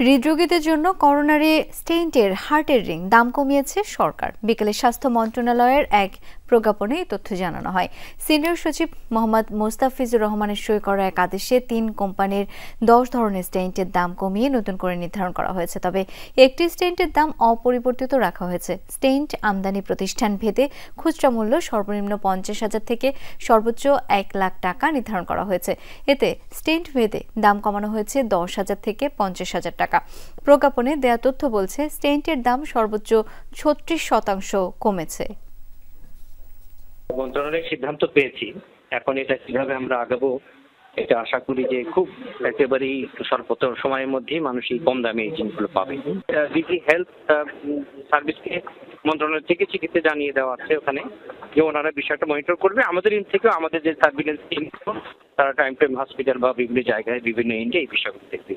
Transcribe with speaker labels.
Speaker 1: হৃদরোগীদের জন্য করোনারি স্টেন্টের হার্টের রিং দাম কমিয়েছে সরকার। বিকেলে স্বাস্থ্য মন্ত্রণালয়ের এক প্রজ্ঞাপনে এই তথ্য জানানো হয়। সিনিয়র সচিব মোহাম্মদ মোস্তাফিজুর রহমানের সই করা এক আদেশে 3 কোম্পানির 10 ধরনের স্টেন্টের দাম কমিয়ে নতুন করে নির্ধারণ করা হয়েছে। তবে একটি স্টেন্টের দাম অপরিবর্তিত রাখা হয়েছে। স্টেন্ট আমদানি প্রতিষ্ঠান ভেদে খুচরা মূল্য সর্বনিম্ন 50,000 থেকে সর্বোচ্চ 1 লাখ টাকা নির্ধারণ করা হয়েছে। এতে স্টেন্ট ভেদে দাম কমানো হয়েছে 10,000 থেকে 50,000 টাকা। প্রজ্ঞাপনে দেয়া তথ্য বলছে স্টেন্টের দাম সর্বোচ্চ 36% কমেছে।
Speaker 2: মন্ত্রণালয়ের সিদ্ধান্ত পেয়েছি, এখন এটা কিভাবে আমরা আগাবো এটা আশা করি যে খুব একেবারেই স্বল্পতর সময়ের মধ্যেই মানুষ এই কম দামে এই জিনিসগুলো পাবে। ডিজি হেলথ সার্ভিসকে মন্ত্রণালয় থেকে চিকিৎসা জানিয়ে দেওয়া আছে ওখানে যে ওনারা বিষয়টা মনিটর করবে। আমাদের ইন থেকেও আমাদের যে সার্ভিলেন্স টিম তারা টাইম টাইম হসপিটাল বা বিভিন্ন জায়গায় বিভিন্ন ইন্ডে এই বিষয়গুলো দেখবে।